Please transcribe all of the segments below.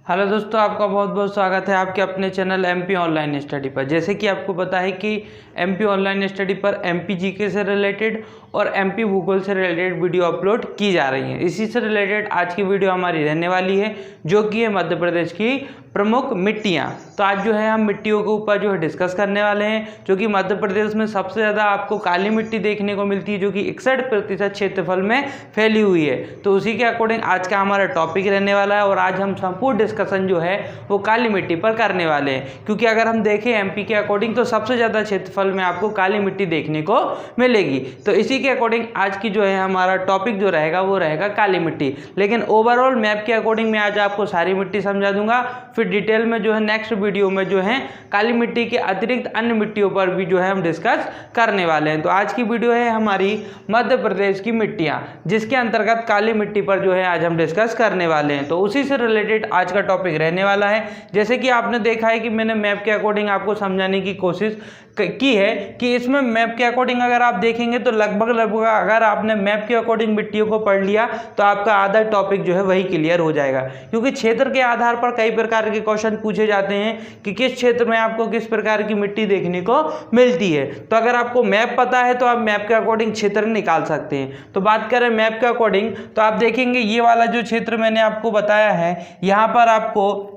Hello दोस्तों, आपका बहुत बहुत स्वागत है आपके अपने चैनल एमपी ऑनलाइन स्टडी पर। जैसे कि आपको पता है कि एमपी ऑनलाइन स्टडी पर एमपी जीके से रिलेटेड और एमपी भूगोल से रिलेटेड वीडियो अपलोड की जा रही हैं। इसी से रिलेटेड आज की वीडियो हमारी रहने वाली है, जो कि है मध्य प्रदेश की प्रमुख मिट्टियाँ। तो आज जो है हम मिट्टियों के ऊपर जो है डिस्कस करने वाले हैं, जो कि मध्य प्रदेश में सबसे ज़्यादा आपको काली मिट्टी देखने को मिलती है, जो कि 61% क्षेत्रफल में फैली हुई है। तो उसी के अकॉर्डिंग आज का हमारा टॉपिक रहने वाला है और आज हम संपूर्ण डिस्कशन जो है वो काली मिट्टी पर करने वाले हैं। क्योंकि अगर हम देखें एमपी के अकॉर्डिंग तो सबसे ज़्यादा क्षेत्रफल में आपको काली मिट्टी देखने को मिलेगी। तो इसी के अकॉर्डिंग आज की जो है हमारा टॉपिक जो रहेगा वो रहेगा काली मिट्टी। लेकिन ओवरऑल मैप के अकॉर्डिंग मैं आज आपको सारी मिट्टी समझा दूंगा, फिर डिटेल में जो है नेक्स्ट वीडियो में जो है काली मिट्टी के अतिरिक्त अन्य मिट्टियों पर भी जो है हम डिस्कस करने वाले हैं। तो आज की वीडियो है हमारी मध्य प्रदेश की मिट्टियाँ, जिसके अंतर्गत काली मिट्टी पर जो है आज हम डिस्कस करने वाले हैं। तो उसी से रिलेटेड आज का टॉपिक रहने वाला है। जैसे कि आपने देखा है कि मैंने मैप के अकॉर्डिंग आपको समझाने की कोशिश की है कि इसमें मैप के अकॉर्डिंग अगर आप देखेंगे तो लगभग अगर आपने मैप के अकॉर्डिंग मिट्टियों को पढ़ लिया तो आपका आधा टॉपिक जो है वही क्लियर हो जाएगा। क्योंकि क्षेत्र के आधार पर कई प्रकार के क्वेश्चन पूछे जाते हैं कि किस क्षेत्र में आपको किस प्रकार की मिट्टी देखने को मिलती है। तो अगर आपको मैप पता है तो आप मैप के अकॉर्डिंग क्षेत्र निकाल सकते हैं। तो बात करें मैप के अकॉर्डिंग तो आप देखेंगे ये वाला जो क्षेत्र मैंने आपको बताया है, यहाँ पर आपको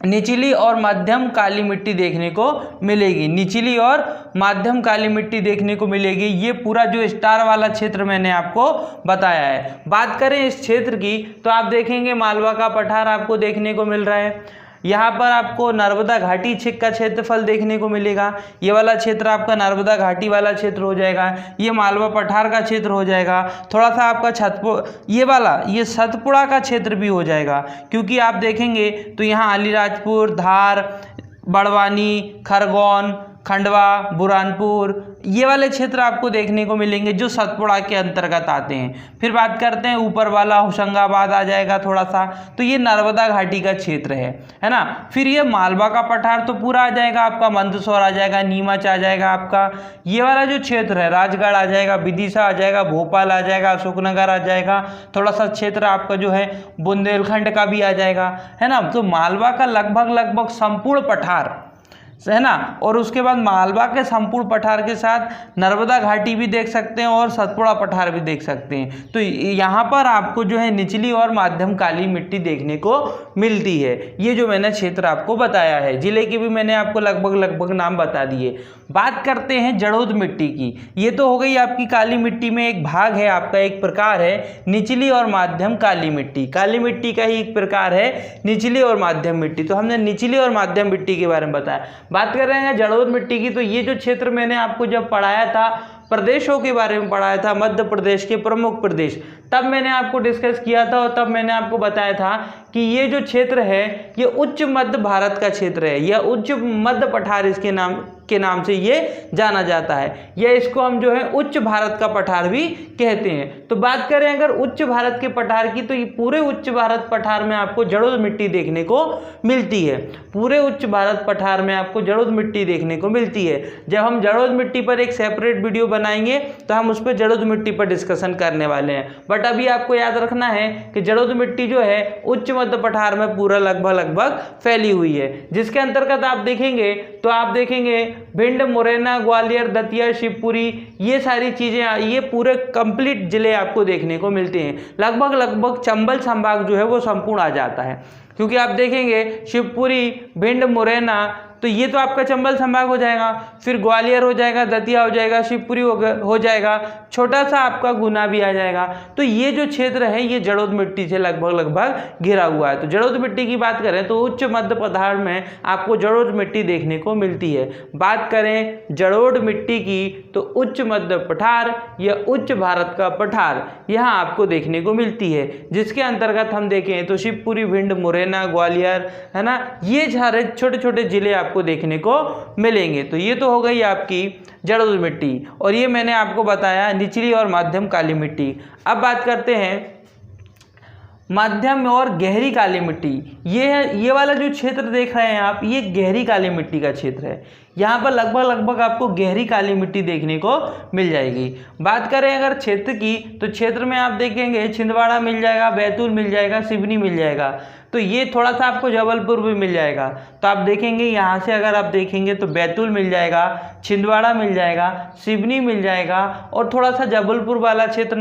निचली और मध्यम काली मिट्टी देखने को मिलेगी। निचली और मध्यम काली मिट्टी देखने को मिलेगी। ये पूरा जो स्टार वाला क्षेत्र मैंने आपको बताया है। बात करें इस क्षेत्र की तो आप देखेंगे मालवा का पठार आपको देखने को मिल रहा है। यहाँ पर आपको नर्मदा घाटी का क्षेत्रफल देखने को मिलेगा। ये वाला क्षेत्र आपका नर्मदा घाटी वाला क्षेत्र हो जाएगा। ये मालवा पठार का क्षेत्र हो जाएगा। थोड़ा सा आपका ये सतपुड़ा का क्षेत्र भी हो जाएगा। क्योंकि आप देखेंगे तो यहाँ अलीराजपुर, धार, बड़वानी, खरगोन, खंडवा, बुरहानपुर ये वाले क्षेत्र आपको देखने को मिलेंगे जो सतपुड़ा के अंतर्गत आते हैं। फिर बात करते हैं ऊपर वाला होशंगाबाद आ जाएगा थोड़ा सा, तो ये नर्मदा घाटी का क्षेत्र है ना। फिर ये मालवा का पठार तो पूरा आ जाएगा आपका, मंदसौर आ जाएगा, नीमच आ जाएगा आपका। ये वाला जो क्षेत्र है राजगढ़ आ जाएगा, विदिशा आ जाएगा, भोपाल आ जाएगा, अशोकनगर आ जाएगा। थोड़ा सा क्षेत्र आपका जो है बुंदेलखंड का भी आ जाएगा, है ना। तो मालवा का लगभग संपूर्ण पठार है ना, और उसके बाद मालवा के संपूर्ण पठार के साथ नर्मदा घाटी भी देख सकते हैं और सतपुड़ा पठार भी देख सकते हैं। तो यहाँ पर आपको जो है निचली और माध्यम काली मिट्टी देखने को मिलती है। ये जो मैंने क्षेत्र आपको बताया है, जिले की भी मैंने आपको लगभग नाम बता दिए। बात करते हैं जड़ोद मिट्टी की। ये तो हो गई आपकी काली मिट्टी में एक भाग है, आपका एक प्रकार है निचली और माध्यम काली मिट्टी। काली मिट्टी का ही एक प्रकार है निचली और माध्यम मिट्टी। तो हमने निचली और माध्यम मिट्टी के बारे में बताया। बात कर रहे हैं जड़ोद मिट्टी की, तो ये जो क्षेत्र मैंने आपको जब पढ़ाया था, प्रदेशों के बारे में पढ़ाया था, मध्य प्रदेश के प्रमुख प्रदेश, तब मैंने आपको डिस्कस किया था और तब मैंने आपको बताया था कि ये जो क्षेत्र है ये उच्च मध्य भारत का क्षेत्र है, या उच्च मध्य पठार इसके नाम से ये जाना जाता है, या इसको हम जो है उच्च भारत का पठार भी कहते हैं। तो बात करें अगर उच्च भारत के पठार की, तो ये पूरे उच्च भारत पठार में आपको जड़ोद मिट्टी देखने को मिलती है। पूरे उच्च भारत पठार में आपको जड़ोद मिट्टी देखने को मिलती है। जब हम जड़ोद मिट्टी पर एक सेपरेट वीडियो बनाएंगे तो हम उस पर जड़ोद मिट्टी पर डिस्कशन करने वाले हैं। बट अभी आपको याद रखना है कि जड़ोद मिट्टी जो है उच्च मध्य पठार में पूरा लगभग फैली हुई है, जिसके अंतर्गत आप देखेंगे तो आप देखेंगे भिंड, मुरैना, ग्वालियर, दतिया, शिवपुरी ये सारी चीजें, ये पूरे कंप्लीट जिले आपको देखने को मिलते हैं। लगभग चंबल संभाग जो है वो संपूर्ण आ जाता है। क्योंकि आप देखेंगे शिवपुरी, भिंड, मुरैना, तो ये तो आपका चंबल संभाग हो जाएगा। फिर ग्वालियर हो जाएगा, दतिया हो जाएगा, शिवपुरी हो जाएगा, छोटा सा आपका गुना भी आ जाएगा। तो ये जो क्षेत्र है ये जड़ोद मिट्टी से लगभग घिरा हुआ है। तो जड़ोद मिट्टी की बात करें तो उच्च मध्य पठार में आपको जड़ोद मिट्टी देखने को मिलती है। बात करें जड़ोद मिट्टी की तो उच्च मध्य पठार या उच्च भारत का पठार यहाँ आपको देखने को मिलती है, जिसके अंतर्गत हम देखें तो शिवपुरी, भिंड, मुरैना, ग्वालियर, है ना, ये सारे छोटे छोटे जिले आपको देखने को मिलेंगे। तो ये तो हो गई आपकी जड़ोद मिट्टी, और ये मैंने आपको बताया निचली और माध्यम काली मिट्टी। अब बात करते हैं मध्यम और गहरी काली मिट्टी। ये वाला जो क्षेत्र देख रहे हैं आप, ये गहरी काली मिट्टी का क्षेत्र है। यहाँ पर लगभग आपको गहरी काली मिट्टी देखने को मिल जाएगी। बात करें अगर क्षेत्र की, तो क्षेत्र में आप देखेंगे छिंदवाड़ा मिल जाएगा, बैतूल मिल जाएगा, सिवनी मिल जाएगा। तो ये थोड़ा सा आपको जबलपुर भी मिल जाएगा। तो आप देखेंगे यहाँ से अगर आप देखेंगे तो बैतूल मिल जाएगा, छिंदवाड़ा मिल जाएगा, सिवनी मिल जाएगा, और थोड़ा सा जबलपुर वाला क्षेत्र,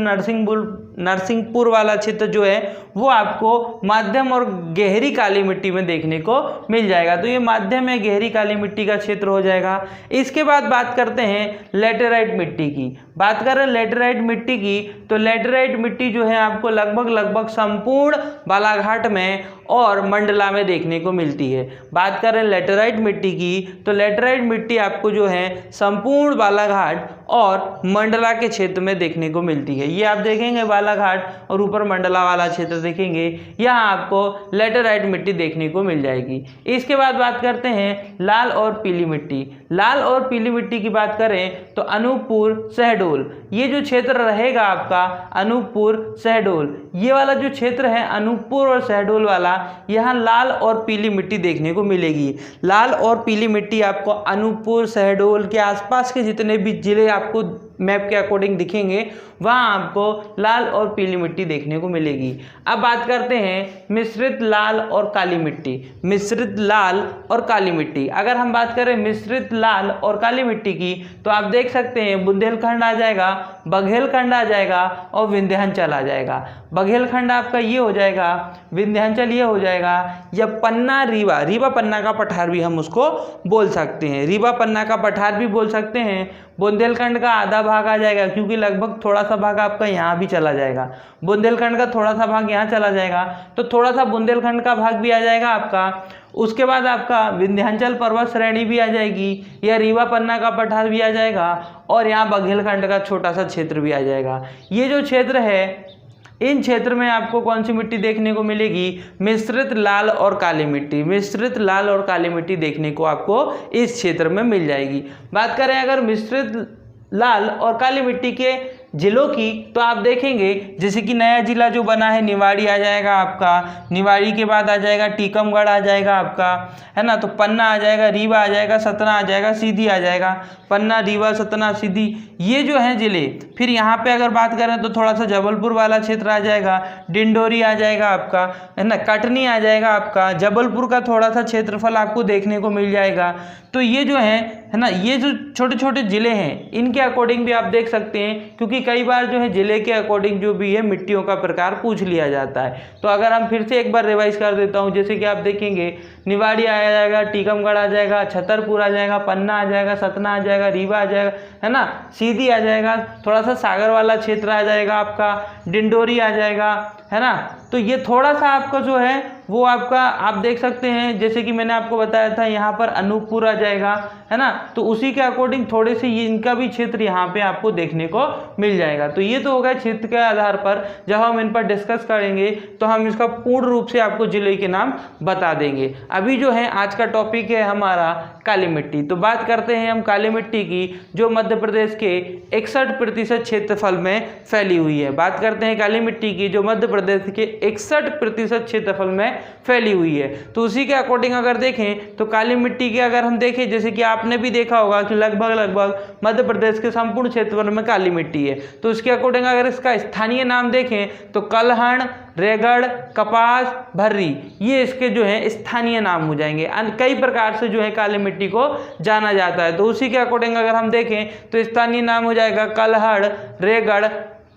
नरसिंहपुर वाला क्षेत्र जो है वो आपको माध्यम और गहरी काली मिट्टी में देखने को मिल जाएगा। तो ये माध्यम या गहरी काली मिट्टी का क्षेत्र हो जाएगा। इसके बाद बात करते हैं लैटेराइट मिट्टी की। बात करें लैटेराइट मिट्टी की, तो लैटेराइट मिट्टी जो है आपको लगभग संपूर्ण बालाघाट में और मंडला में देखने को मिलती है। बात करें लैटेराइट मिट्टी की, तो लैटेराइट मिट्टी आपको जो है संपूर्ण बालाघाट और मंडला के क्षेत्र में देखने को मिलती है। ये आप देखेंगे बालाघाट और ऊपर मंडला वाला क्षेत्र देखेंगे, यहाँ आपको लैटेराइट मिट्टी देखने को मिल जाएगी। इसके बाद बात करते हैं लाल और पीली मिट्टी। लाल और पीली मिट्टी की बात करें तो अनूपपुर, शहडोल, ये जो क्षेत्र रहेगा आपका अनूपपुर, शहडोल, ये वाला जो क्षेत्र है अनूपपुर और शहडोल वाला, यहाँ लाल और पीली मिट्टी देखने को मिलेगी। लाल और पीली मिट्टी आपको अनूपपुर, शहडोल के आसपास के जितने भी जिले आपको मैप के अकॉर्डिंग दिखेंगे वहाँ आपको लाल और पीली मिट्टी देखने को मिलेगी। अब बात करते हैं मिश्रित लाल और काली मिट्टी। मिश्रित लाल और काली मिट्टी, अगर हम बात करें मिश्रित लाल और काली मिट्टी की, तो आप देख सकते हैं बुंदेलखंड आ जाएगा, बघेलखंड आ जाएगा और विंध्याचल आ जाएगा। बघेलखंड आपका ये हो जाएगा, विंध्याचल ये हो जाएगा, या पन्ना रीवा, रीवा पन्ना का पठार भी हम उसको बोल सकते हैं, रीवा पन्ना का पठार भी बोल सकते हैं। बुंदेलखंड का आधा भाग आ जाएगा, क्योंकि लगभग थोड़ा सा भाग आपका यहाँ भी चला जाएगा। बुंदेलखंड का थोड़ा सा भाग यहाँ चला जाएगा, तो थोड़ा सा बुंदेलखंड का भाग भी आ जाएगा आपका। उसके बाद आपका विंध्याचल पर्वत श्रेणी भी आ जाएगी, या रीवा पन्ना का पठार भी आ जाएगा, और यहाँ बघेलखंड का छोटा सा क्षेत्र भी आ जाएगा। ये जो क्षेत्र है, इन क्षेत्र में आपको कौन सी मिट्टी देखने को मिलेगी? मिश्रित लाल और काली मिट्टी। मिश्रित लाल और काली मिट्टी देखने को आपको इस क्षेत्र में मिल जाएगी। बात करें अगर मिश्रित लाल और काली मिट्टी के जिलों की, तो आप देखेंगे जैसे कि नया जिला जो बना है निवाड़ी आ जाएगा आपका, निवाड़ी के बाद आ जाएगा टीकमगढ़ आ जाएगा आपका, है ना, तो पन्ना आ जाएगा, रीवा आ जाएगा, सतना आ जाएगा, सीधी आ जाएगा, पन्ना, रीवा, सतना, सीधी, ये जो हैं जिले। फिर यहाँ पे अगर बात करें तो थोड़ा सा जबलपुर वाला क्षेत्र आ जाएगा, डिंडोरी आ जाएगा आपका, है ना, कटनी आ जाएगा आपका, जबलपुर का थोड़ा सा क्षेत्रफल आपको देखने को मिल जाएगा। तो ये जो है ना, ये जो छोटे छोटे ज़िले हैं इनके अकॉर्डिंग भी आप देख सकते हैं, क्योंकि कई बार जो है ज़िले के अकॉर्डिंग जो भी है मिट्टियों का प्रकार पूछ लिया जाता है। तो अगर हम फिर से एक बार रिवाइज कर देता हूँ, जैसे कि आप देखेंगे निवाड़ी आ जाएगा, टीकमगढ़ आ जाएगा, छतरपुर आ जाएगा, पन्ना आ जाएगा, सतना आ जाएगा, रीवा आ जाएगा, है ना, सीधी आ जाएगा, थोड़ा सा सागर वाला क्षेत्र आ जाएगा आपका, डिंडोरी आ जाएगा, है ना। तो ये थोड़ा सा आपका जो है वो आपका आप देख सकते हैं, जैसे कि मैंने आपको बताया था यहाँ पर अनूपपुर आ जाएगा, है ना, तो उसी के अकॉर्डिंग थोड़े से ये इनका भी क्षेत्र यहाँ पे आपको देखने को मिल जाएगा। तो ये तो हो गया क्षेत्र के आधार पर। जब हम इन पर डिस्कस करेंगे तो हम इसका पूर्ण रूप से आपको जिले के नाम बता देंगे। अभी जो है आज का टॉपिक है हमारा काली मिट्टी। तो बात करते हैं हम काली मिट्टी की, जो मध्य प्रदेश के 61% क्षेत्रफल में फैली हुई है। बात करते हैं काली मिट्टी की, जो मध्य प्रदेश के 61% क्षेत्रफल में फैली हुई है। तो उसी के अकॉर्डिंग अगर देखें तो काली मिट्टी के अगर हम देखें, जैसे कि आपने भी देखा होगा कि लगभग मध्य प्रदेश के संपूर्ण क्षेत्रफल में काली मिट्टी है। तो उसके अकॉर्डिंग अगर इसका स्थानीय नाम देखें तो कलहण, रेगड़, कपास, भर्री, ये इसके जो है स्थानीय नाम हो जाएंगे। कई प्रकार से जो है काली मिट्टी को जाना जाता है। तो उसी के अकॉर्डिंग अगर हम देखें तो स्थानीय नाम हो जाएगा कलहड़, रेगड़,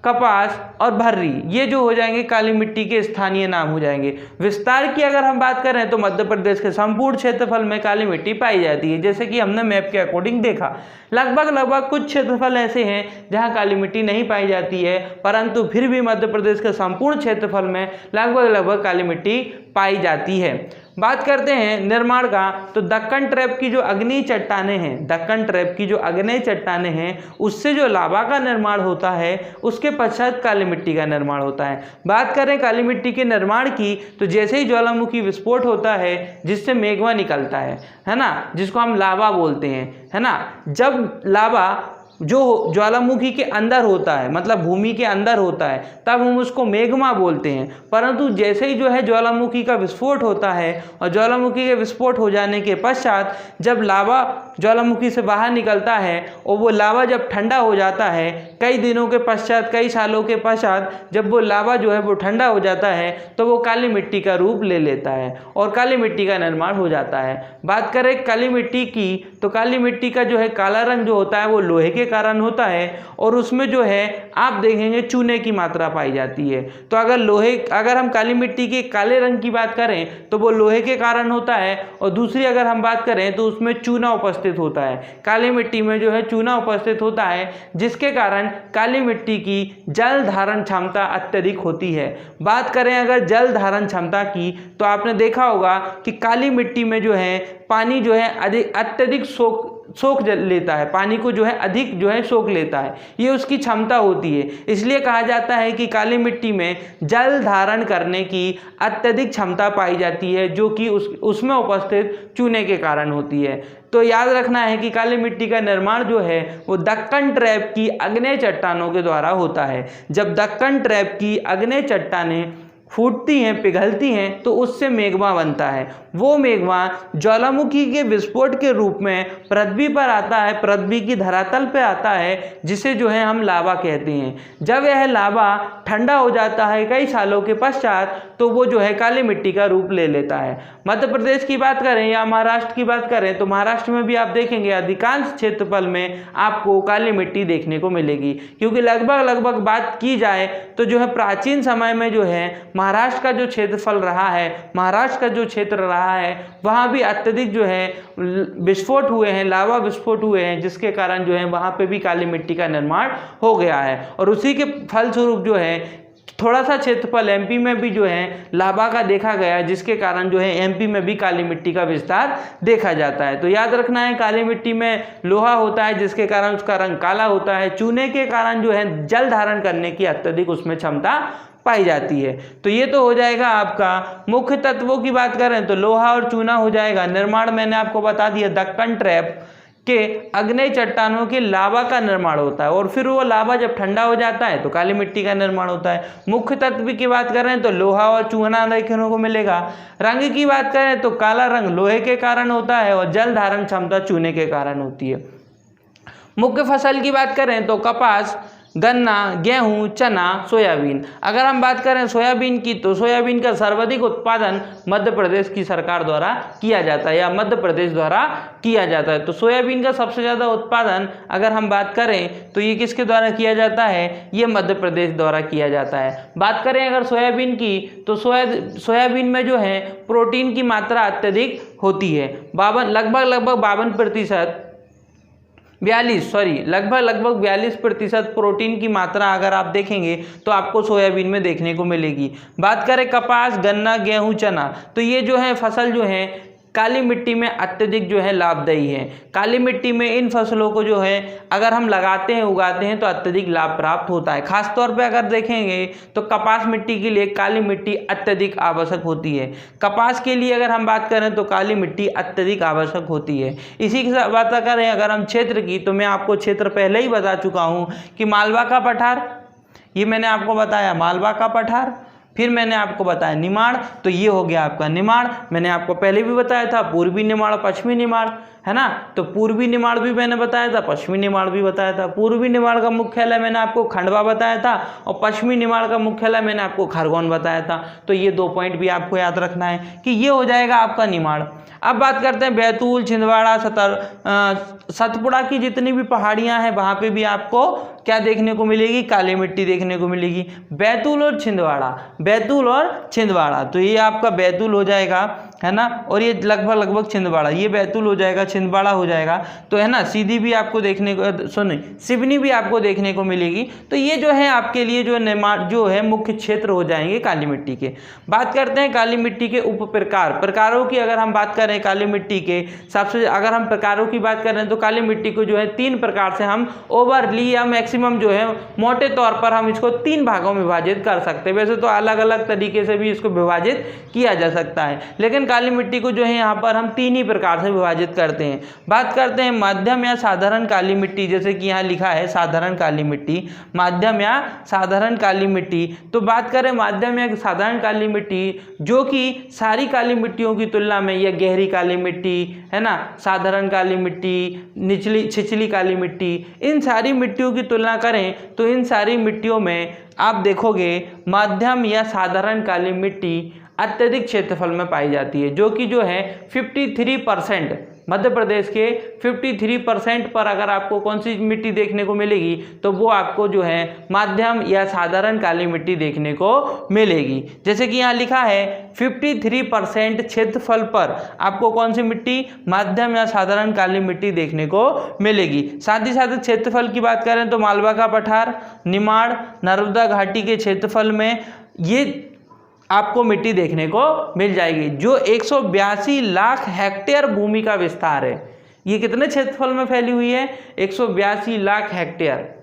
कपास और भर्री, ये जो हो जाएंगे काली मिट्टी के स्थानीय नाम हो जाएंगे। विस्तार की अगर हम बात करें तो मध्य प्रदेश के संपूर्ण क्षेत्रफल में काली मिट्टी पाई जाती है। जैसे कि हमने मैप के अकॉर्डिंग देखा, लगभग कुछ क्षेत्रफल ऐसे हैं जहां काली मिट्टी नहीं पाई जाती है, परंतु फिर भी मध्य प्रदेश के संपूर्ण क्षेत्रफल में लगभग काली मिट्टी पाई जाती है। बात करते हैं निर्माण का, तो दक्कन ट्रैप की जो अग्नि चट्टानें हैं, दक्कन ट्रैप की जो अग्नि चट्टानें हैं, उससे जो लावा का निर्माण होता है, उसके पश्चात काली मिट्टी का निर्माण होता है। बात करें काली मिट्टी के निर्माण की, तो जैसे ही ज्वालामुखी विस्फोट होता है जिससे मेग्मा निकलता है ना, जिसको हम लावा बोलते हैं, है ना, जब लावा जो ज्वालामुखी के अंदर होता है, मतलब भूमि के अंदर होता है, तब हम उसको मेग्मा बोलते हैं। परंतु जैसे ही जो है ज्वालामुखी का विस्फोट होता है और ज्वालामुखी के विस्फोट हो जाने के पश्चात जब लावा ज्वालामुखी से बाहर निकलता है और वो लावा जब ठंडा हो जाता है, कई दिनों के पश्चात, कई सालों के पश्चात जब वो लावा जो है वो ठंडा हो जाता है तो वो काली मिट्टी का रूप ले लेता है और काली मिट्टी का निर्माण हो जाता है। बात करें काली मिट्टी की, तो काली मिट्टी का जो है काला रंग जो होता है वो लोहे के कारण होता है और उसमें जो है आप देखेंगे चूने की मात्रा पाई जाती है। तो अगर हम काली मिट्टी के काले रंग की बात करें तो वो लोहे के कारण होता है, और दूसरी अगर हम बात करें तो उसमें चूना उपस्थित होता है। काली मिट्टी में जो है चूना उपस्थित होता है, जिसके कारण काली मिट्टी की जल धारण क्षमता अत्यधिक होती है। बात करें अगर जल धारण क्षमता की, तो आपने देखा होगा कि काली मिट्टी में जो है पानी जो है अत्यधिक सोख लेता है, पानी को जो है अधिक जो है सोख लेता है, ये उसकी क्षमता होती है। इसलिए कहा जाता है कि काली मिट्टी में जल धारण करने की अत्यधिक क्षमता पाई जाती है, जो कि उसमें उपस्थित चूने के कारण होती है। तो याद रखना है कि काली मिट्टी का निर्माण जो है वो दक्कन ट्रैप की आग्नेय चट्टानों के द्वारा होता है। जब दक्कन ट्रैप की आग्नेय चट्टानें फूटती हैं, पिघलती हैं, तो उससे मेग्मा बनता है। वो मेग्मा ज्वालामुखी के विस्फोट के रूप में पृथ्वी पर आता है, पृथ्वी की धरातल पे आता है, जिसे जो है हम लावा कहते हैं। जब यह लावा ठंडा हो जाता है कई सालों के पश्चात, तो वो जो है काली मिट्टी का रूप ले लेता है। मध्य प्रदेश की बात करें या महाराष्ट्र की बात करें, तो महाराष्ट्र में भी आप देखेंगे अधिकांश क्षेत्रफल में आपको काली मिट्टी देखने को मिलेगी, क्योंकि लगभग बात की जाए तो जो है प्राचीन समय में जो है महाराष्ट्र का जो क्षेत्रफल रहा है, महाराष्ट्र का जो क्षेत्र रहा है, वहाँ भी अत्यधिक जो है विस्फोट हुए हैं, लावा विस्फोट हुए हैं, जिसके कारण जो है वहाँ पे भी काली मिट्टी का निर्माण हो गया है। और उसी के फलस्वरूप जो है थोड़ा सा क्षेत्रफल एमपी में भी जो है लावा का देखा गया, जिसके कारण जो है एमपी में भी काली मिट्टी का विस्तार देखा जाता है। तो याद रखना है काली मिट्टी में लोहा होता है, जिसके कारण उसका रंग काला होता है। चूने के कारण जो है जल धारण करने की अत्यधिक उसमें क्षमता पाई जाती है। तो ये तो हो जाएगा आपका मुख्य तत्वों की बात करें तो लोहा और चूना हो जाएगा। निर्माण मैंने आपको बता दिया, दक्कन ट्रैप के आग्नेय चट्टानों के लावा का निर्माण होता है, और फिर वो लावा जब ठंडा हो जाता है तो काली मिट्टी का निर्माण होता है। मुख्य तत्व की बात करें तो लोहा और चूना देखने को मिलेगा। रंग की बात करें तो काला रंग लोहे के कारण होता है और जल धारण क्षमता चूने के कारण होती है। मुख्य फसल की बात करें तो कपास, गन्ना, गेहूं, चना, सोयाबीन। अगर हम बात करें सोयाबीन की, तो सोयाबीन का सर्वाधिक उत्पादन मध्य प्रदेश की सरकार द्वारा किया जाता है या मध्य प्रदेश द्वारा किया जाता है। तो सोयाबीन का सबसे ज़्यादा उत्पादन अगर हम बात करें तो ये किसके द्वारा किया जाता है, ये मध्य प्रदेश द्वारा किया जाता है। बात करें अगर सोयाबीन की, तो सोयाबीन में जो है प्रोटीन की मात्रा अत्यधिक होती है। लगभग 42% प्रोटीन की मात्रा अगर आप देखेंगे तो आपको सोयाबीन में देखने को मिलेगी। बात करें कपास, गन्ना, गेहूं, चना, तो ये जो है फसल जो है काली मिट्टी में अत्यधिक जो है लाभदायी है। काली मिट्टी में इन फसलों को जो है अगर हम लगाते हैं, उगाते हैं, तो अत्यधिक लाभ प्राप्त होता है। खास तौर पे अगर देखेंगे तो कपास मिट्टी के लिए काली मिट्टी अत्यधिक आवश्यक होती है। कपास के लिए अगर हम बात करें तो काली मिट्टी अत्यधिक आवश्यक होती है। इसी की बात करें अगर हम क्षेत्र की, तो मैं आपको क्षेत्र पहले ही बता चुका हूँ कि मालवा का पठार, ये मैंने आपको बताया मालवा का पठार, फिर मैंने आपको बताया निमाड़, तो ये हो गया आपका निमाड़। मैंने आपको पहले भी बताया था पूर्वी निमाड़, पश्चिमी निमाड़, है ना। तो पूर्वी निमाड़ भी मैंने बताया था, पश्चिमी निमाड़ भी बताया था। पूर्वी निमाड़ का मुख्यालय मैंने आपको खंडवा बताया था और पश्चिमी निमाड़ का मुख्यालय मैंने आपको खरगोन बताया था। तो ये 2 पॉइंट भी आपको याद रखना है कि ये हो जाएगा आपका निमाड़। अब बात करते हैं बैतूल, छिंदवाड़ा, सतपुड़ा की जितनी भी पहाड़ियां हैं वहाँ पे भी आपको क्या देखने को मिलेगी, काली मिट्टी देखने को मिलेगी। बैतूल और छिंदवाड़ा, तो ये आपका बैतूल हो जाएगा, है ना, और ये लगभग छिंदवाड़ा, ये बैतूल हो जाएगा, छिंदवाड़ा हो जाएगा, तो है ना। सीधी भी आपको देखने को, सिवनी भी आपको देखने को मिलेगी। तो ये जो है आपके लिए जो है मुख्य क्षेत्र हो जाएंगे काली मिट्टी के। बात करते हैं काली मिट्टी के उप प्रकारों की। अगर हम बात करें काली मिट्टी के अगर हम प्रकारों की बात करें तो काली मिट्टी को जो है 3 प्रकार से हम ओवरली या मैक्सिमम जो है मोटे तौर पर हम इसको 3 भागों में विभाजित कर सकते हैं। वैसे तो अलग अलग तरीके से भी इसको विभाजित किया जा सकता है, लेकिन काली मिट्टी को जो है यहाँ पर हम 3 ही प्रकार से विभाजित करते हैं। बात करते हैं मध्यम या साधारण काली मिट्टी, जैसे कि यहाँ लिखा है साधारण काली मिट्टी, माध्यम या साधारण काली मिट्टी। तो बात करें माध्यम या साधारण काली मिट्टी, जो कि सारी काली मिट्टियों की तुलना में यह गहरी काली मिट्टी है ना, साधारण काली मिट्टी, निचली छिछली काली मिट्टी, इन सारी मिट्टियों की तुलना करें तो इन सारी मिट्टियों में आप देखोगे मध्यम या साधारण काली मिट्टी अत्यधिक क्षेत्रफल में पाई जाती है, जो कि जो है 53%, मध्य प्रदेश के 53% पर अगर आपको कौन सी मिट्टी देखने को मिलेगी तो वो आपको जो है माध्यम या साधारण काली मिट्टी देखने को मिलेगी। जैसे कि यहाँ लिखा है 53% क्षेत्रफल पर आपको कौन सी मिट्टी, माध्यम या साधारण काली मिट्टी देखने को मिलेगी। साथ ही साथ क्षेत्रफल की बात करें तो मालवा का पठार, निमाड़, नर्मदा घाटी के क्षेत्रफल में ये आपको मिट्टी देखने को मिल जाएगी, जो 182 लाख हेक्टेयर भूमि का विस्तार है। ये कितने क्षेत्रफल में फैली हुई है? 182 लाख हेक्टेयर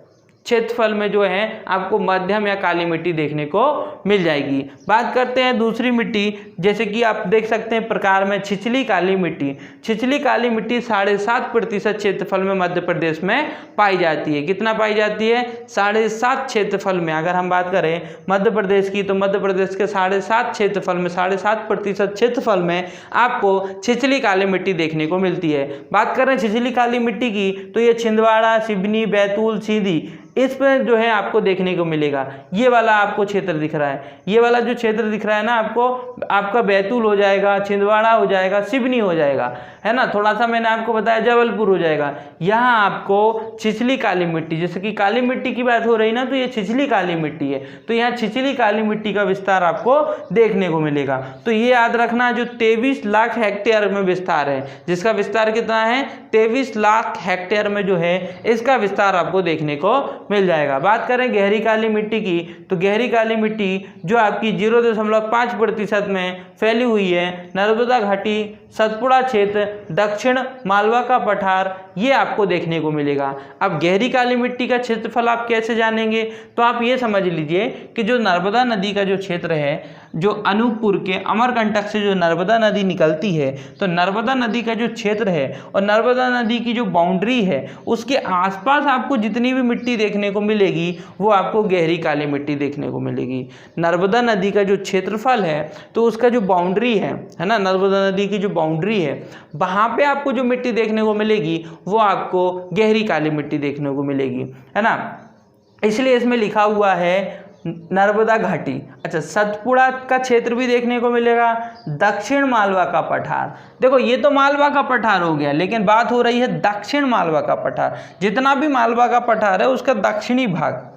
क्षेत्रफल में जो है आपको मध्यम या काली मिट्टी देखने को मिल जाएगी। बात करते हैं दूसरी मिट्टी, जैसे कि आप देख सकते हैं प्रकार में छिछली काली मिट्टी। छिछली काली मिट्टी 7.5% क्षेत्रफल में मध्य प्रदेश में पाई जाती है। कितना पाई जाती है? 7.5 क्षेत्रफल में। अगर हम बात करें मध्य प्रदेश की तो मध्य प्रदेश के 7.5 क्षेत्रफल में 7.5% क्षेत्रफल में आपको छिछली काली मिट्टी देखने को मिलती है। बात करें छिछली काली मिट्टी की तो ये छिंदवाड़ा, सिवनी, बैतूल, सीधी, इस पर जो है आपको देखने को मिलेगा। ये वाला आपको क्षेत्र दिख रहा है, ये वाला जो क्षेत्र दिख रहा है ना आपको, आपका बैतूल हो जाएगा, छिंदवाड़ा हो जाएगा, सिवनी हो जाएगा, है ना, थोड़ा सा मैंने आपको बताया जबलपुर हो जाएगा। यहाँ आपको छिछली काली मिट्टी, जैसे कि काली मिट्टी की बात हो रही ना, तो ये छिछली काली मिट्टी है, तो यहाँ छिछली काली मिट्टी का विस्तार आपको देखने को मिलेगा। तो ये याद रखना, जो 23 लाख हेक्टेयर में विस्तार है, जिसका विस्तार कितना है? 23 लाख हेक्टेयर में जो है इसका विस्तार आपको देखने को मिल जाएगा। बात करें गहरी काली मिट्टी की तो गहरी काली मिट्टी जो आपकी 0.5% में फैली हुई है, नर्मदा घाटी, सतपुड़ा क्षेत्र, दक्षिण मालवा का पठार, ये आपको देखने को मिलेगा। अब गहरी काली मिट्टी का क्षेत्रफल आप कैसे जानेंगे? तो आप ये समझ लीजिए कि जो नर्मदा नदी का जो क्षेत्र है, जो अनूपपुर के अमरकंटक से जो नर्मदा नदी निकलती है, तो नर्मदा नदी का जो क्षेत्र है और नर्मदा नदी की जो बाउंड्री है, उसके आसपास आपको जितनी भी मिट्टी देखने को मिलेगी वो आपको गहरी काली मिट्टी देखने को मिलेगी। नर्मदा नदी का जो क्षेत्रफल है तो उसका जो बाउंड्री है ना, नर्मदा नदी की जो बाउंड्री है, वहाँ पे आपको जो मिट्टी देखने को मिलेगी वो आपको गहरी काली मिट्टी देखने को मिलेगी, है ना। इसलिए इसमें लिखा हुआ है नर्मदा घाटी। अच्छा, सतपुड़ा का क्षेत्र भी देखने को मिलेगा, दक्षिण मालवा का पठार। देखो ये तो मालवा का पठार हो गया, लेकिन बात हो रही है दक्षिण मालवा का पठार। जितना भी मालवा का पठार है उसका दक्षिणी भाग,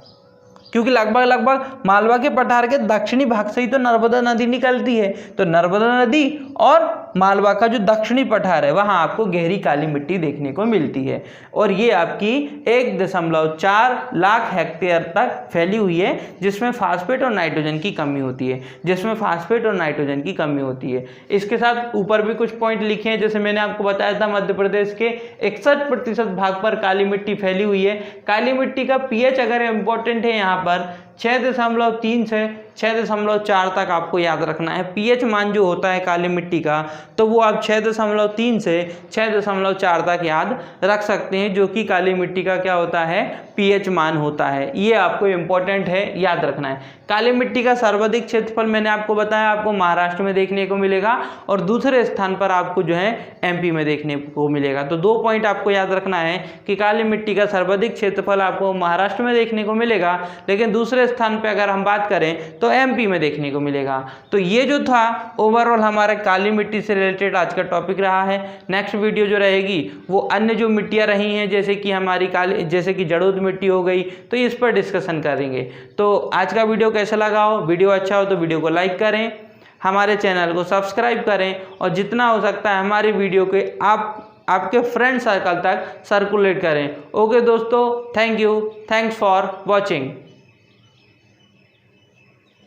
क्योंकि लगभग मालवा के पठार के दक्षिणी भाग से ही तो नर्मदा नदी निकलती है, तो नर्मदा नदी और मालवा का जो दक्षिणी पठार है वहाँ आपको गहरी काली मिट्टी देखने को मिलती है। और ये आपकी 1.4 लाख हेक्टेयर तक फैली हुई है, जिसमें फास्फेट और नाइट्रोजन की कमी होती है, जिसमें फास्फेट और नाइट्रोजन की कमी होती है। इसके साथ ऊपर भी कुछ पॉइंट लिखे हैं, जैसे मैंने आपको बताया था मध्य प्रदेश के 61% भाग पर काली मिट्टी फैली हुई है। काली मिट्टी का पीएच अगर इम्पोर्टेंट है यहाँ पर 6.3 से 6.4 तक आपको याद रखना है। पीएच मान जो होता है काली मिट्टी का तो वो आप 6.3 से 6.4 तक याद रख सकते हैं, जो कि काली मिट्टी का क्या होता है? पीएच मान होता है। ये आपको इम्पोर्टेंट है, याद रखना है। काली मिट्टी का सर्वाधिक क्षेत्रफल मैंने आपको बताया आपको महाराष्ट्र में देखने को मिलेगा, और दूसरे स्थान पर आपको जो है एमपी में देखने को मिलेगा। तो 2 पॉइंट आपको याद रखना है कि काली मिट्टी का सर्वाधिक क्षेत्रफल आपको महाराष्ट्र में देखने को मिलेगा, लेकिन दूसरे स्थान पर अगर हम बात करें तो एमपी में देखने को मिलेगा। तो ये जो था ओवरऑल हमारे काली मिट्टी से रिलेटेड आज का टॉपिक रहा है। नेक्स्ट वीडियो जो रहेगी वो अन्य जो मिट्टियां रही हैं, जैसे कि हमारी काली, जैसे कि जड़ोद मिट्टी हो गई, तो इस पर डिस्कशन करेंगे। तो आज का वीडियो कैसा लगा हो? वीडियो अच्छा हो तो वीडियो को लाइक करें, हमारे चैनल को सब्सक्राइब करें, और जितना हो सकता है हमारी वीडियो के आपके फ्रेंड सर्कल तक सर्कुलेट करें। ओके दोस्तों, thank you, thanks for watching.